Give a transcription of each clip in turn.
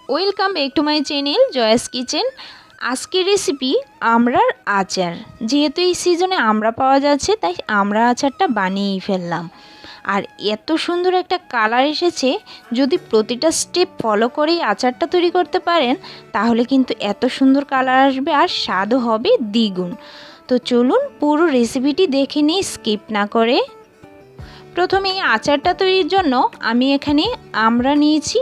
Welcome back to my channel জয়াস kitchen. আজকের recipe আমড়ার আচার। যেহেতু এই সিজনে আমড়া পাওয়া যাচ্ছে তাই আমড়া আচারটা বানিয়েই ফেললাম। আর এত সুন্দর একটা কালার এসেছে, যদি প্রতিটা স্টেপ ফলো করেই আচারটা তৈরি করতে পারেন তাহলে কিন্তু এত সুন্দর কালার আসবে আর স্বাদও হবে দ্বিগুণ। তো চলুন পুরো রেসিপিটি দেখে নিই স্কিপ না করে। প্রথমে এই আচারটা তৈরির জন্য আমি এখানে আমড়া নিয়েছি,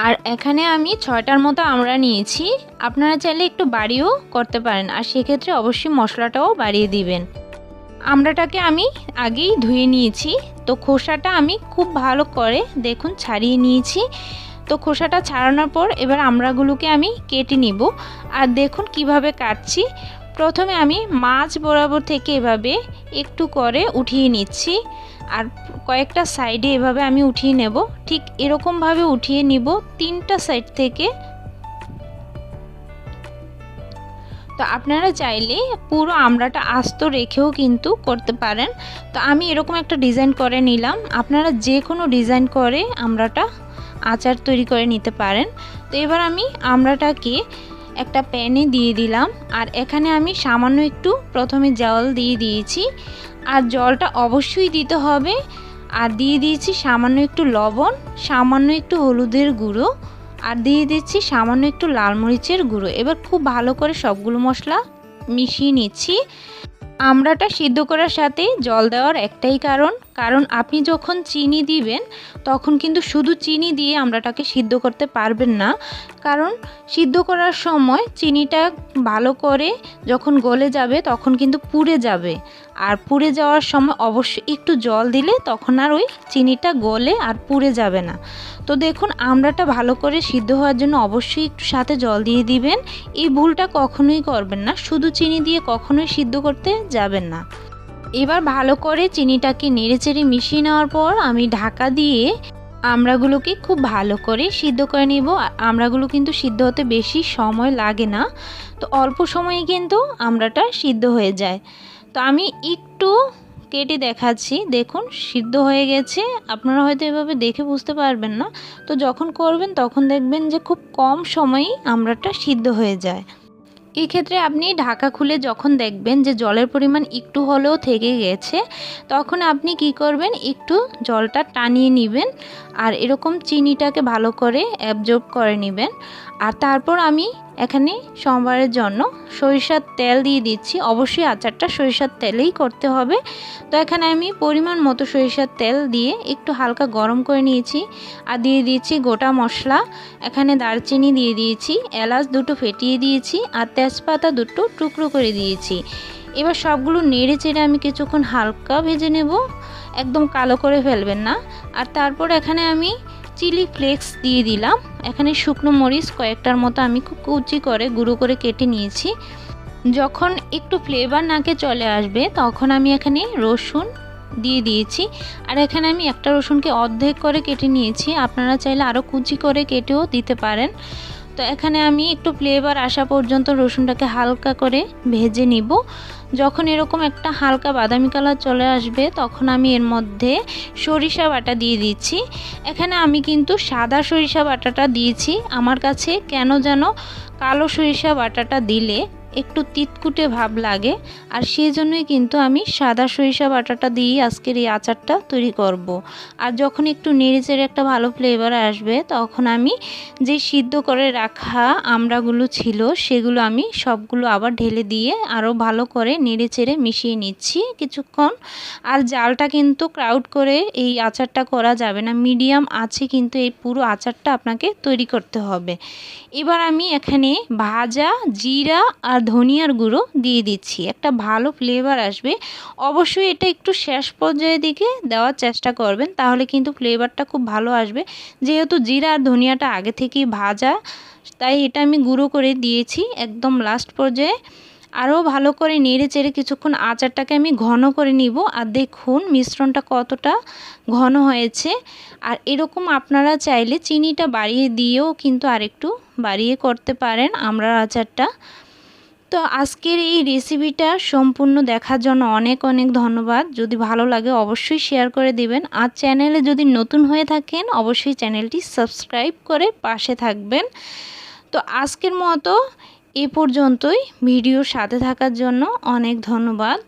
আর এখানে আমি 6টার মতো আমড়া নিয়েছি। আপনারা চাইলে একটু বাড়িয়েও করতে পারেন, আর সেক্ষেত্রে অবশ্যই মশলাটাও বাড়িয়ে দিবেন। আমড়াটাকে আমি আগেই ধুয়ে নিয়েছি, তো খোসাটা আমি খুব ভালো করে দেখুন ছাড়িয়ে নিয়েছি। তো খোসাটা ছাড়ানোর পর এবার আমড়াগুলোকে আমি কেটে নিব। আর দেখুন কিভাবে কাটছি। প্রথমে আমি মাছ বরাবর থেকে এভাবে একটু করে উঠিয়ে নিচ্ছি, আর কয়েকটা সাইডে এভাবে আমি উঠিয়ে নেব। ঠিক এরকমভাবে উঠিয়ে নিব 3টা সাইড থেকে। তো আপনারা চাইলে পুরো আমড়াটা আস্ত রেখেও কিন্তু করতে পারেন। তো আমি এরকম একটা ডিজাইন করে নিলাম। আপনারা যে কোনো ডিজাইন করে আমড়াটা আচার তৈরি করে নিতে পারেন। তো এবার আমি আমড়াটাকে একটা প্যানে দিয়ে দিলাম, আর এখানে আমি সামান্য একটু প্রথমে জল দিয়ে দিয়েছি, আর জলটা অবশ্যই দিতে হবে। আর দিয়ে দিয়েছি সামান্য একটু লবণ, সামান্য একটু হলুদের গুঁড়ো, আর দিয়ে দিচ্ছি সামান্য একটু লাল মরিচের গুঁড়ো। এবার খুব ভালো করে সবগুলো মশলা মিশিয়ে নিচ্ছি। আমড়াটা সিদ্ধ করার সাথে জল দেওয়ার একটাই কারণ আপনি যখন চিনি দিবেন তখন কিন্তু শুধু চিনি দিয়ে আমড়াটাকে সিদ্ধ করতে পারবেন না। কারণ সিদ্ধ করার সময় চিনিটা ভালো করে যখন গলে যাবে তখন কিন্তু পুড়ে যাবে, আর পুড়ে যাওয়ার সময় অবশ্যই একটু জল দিলে তখন আর ওই চিনিটা গলে আর পুড়ে যাবে না। তো দেখুন আমড়াটা ভালো করে সিদ্ধ হওয়ার জন্য অবশ্যই একটু সাথে জল দিয়ে দিবেন। এই ভুলটা কখনোই করবেন না, শুধু চিনি দিয়ে কখনোই সিদ্ধ করতে যাবেন না। এবার ভালো করে চিনিটাকে নেড়েচেড়ে মিশিয়ে নেওয়ার পর আমি ঢাকা দিয়ে আমড়াগুলোকে খুব ভালো করে সিদ্ধ করে নিব। আমড়াগুলো কিন্তু সিদ্ধ হতে বেশি সময় লাগে না, তো অল্প সময়ে কিন্তু আমড়াটা সিদ্ধ হয়ে যায়। তো আমি একটু কেটে দেখাচ্ছি, দেখুন সিদ্ধ হয়ে গেছে। আপনারা হয়তো এভাবে দেখে বুঝতে পারবেন না, তো যখন করবেন তখন দেখবেন যে খুব কম সময়েই আমড়াটা সিদ্ধ হয়ে যায়। এই ক্ষেত্রে আপনি ঢাকা খুলে যখন দেখবেন যে জলের পরিমাণ একটু হলেও থেকে গেছে, তখন আপনি কি করবেন, একটু জলটা টানিয়ে নেবেন, আর এরকম চিনিটাকে ভালো করে অ্যাবজর্ব করে নেবেন। আর তারপর আমি এখানে সম্বারের জন্য সরিষার তেল দিয়ে দিচ্ছি। অবশ্যই আচারটা সরিষার তেলেই করতে হবে। তো এখানে আমি পরিমাণ মতো সরিষার তেল দিয়ে একটু হালকা গরম করে নিয়েছি, আর দিয়ে দিয়েছি গোটা মশলা। এখানে দারচিনি দিয়ে দিয়েছি, এলাচ 2টো ফেটিয়ে দিয়েছি, আর তেজপাতা 2টো টুকরো করে দিয়েছি। এবার সবগুলো নেড়ে চেড়ে আমি কিছুক্ষণ হালকা ভেজে নেব, একদম কালো করে ফেলবেন না। আর তারপর এখানে আমি চিলি ফ্লেক্স দিয়ে দিলাম। এখানে শুকনো মরিচ কয়েকটার মতো আমি খুব কুচি করে গুঁড়ো করে কেটে নিয়েছি। যখন একটু ফ্লেভার নাকে চলে আসবে তখন আমি এখানে রসুন দিয়ে দিয়েছি, আর এখানে আমি একটা রসুনকে অর্ধেক করে কেটে নিয়েছি। আপনারা চাইলে আরও কুচি করে কেটেও দিতে পারেন। তো এখানে আমি একটু ফ্লেভার আসা পর্যন্ত রসুনটাকে হালকা করে ভেজে নিব। যখন এরকম একটা হালকা বাদামি কালার চলে আসবে তখন আমি এর মধ্যে সরিষা বাটা দিয়ে দিচ্ছি। এখানে আমি কিন্তু সাদা সরিষা বাটাটা দিয়েছি। আমার কাছে কেন যেন কালো সরিষা বাটাটা দিলে একটু তিতকুটে ভাব লাগে, আর সেই জন্যই কিন্তু আমি সাদা সরিষা বাটাটা দিয়ে আজকের এই আচারটা তৈরি করব। আর যখন একটু নেড়েচেড়ে একটা ভালো ফ্লেভার আসবে তখন আমি যে সিদ্ধ করে রাখা আমড়াগুলো ছিল সেগুলো আমি সবগুলো আবার ঢেলে দিয়ে আরও ভালো করে নেড়েচেড়ে মিশিয়ে নিচ্ছি কিছুক্ষণ। আর জালটা কিন্তু ক্রাউড করে এই আচারটা করা যাবে না, মিডিয়াম আছে কিন্তু এই পুরো আচারটা আপনাকে তৈরি করতে হবে। এবার আমি এখানে ভাজা জিরা আর ধনিয়ার গুঁড়ো দিয়ে দিচ্ছি, একটা ভালো ফ্লেভার আসবে। অবশ্যই এটা একটু শেষ পর্যায়ের দিকে দেওয়ার চেষ্টা করবেন, তাহলে কিন্তু ফ্লেভারটা খুব ভালো আসবে। যেহেতু জিরা আর ধনিয়াটা আগে থেকেই ভাজা, তাই এটা আমি গুঁড়ো করে দিয়েছি একদম লাস্ট পর্যায়ে। আরও ভালো করে নেড়ে চেড়ে কিছুক্ষণ আচারটাকে আমি ঘন করে নিব। আর দেখুন মিশ্রণটা কতটা ঘন হয়েছে। আর এরকম আপনারা চাইলে চিনিটা বাড়িয়ে দিয়েও কিন্তু আরেকটু বাড়িয়ে করতে পারেন আমড়ার আচারটা। তো আজকের এই রেসিপিটা সম্পূর্ণ দেখার জন্য অনেক অনেক ধন্যবাদ। যদি ভালো লাগে অবশ্যই শেয়ার করে দিবেন। আর চ্যানেলে যদি নতুন হয়ে থাকেন অবশ্যই চ্যানেলটি সাবস্ক্রাইব করে পাশে থাকবেন। তো আজকের মতো এ পর্যন্তই। ভিডিওর সাথে থাকার জন্য অনেক ধন্যবাদ।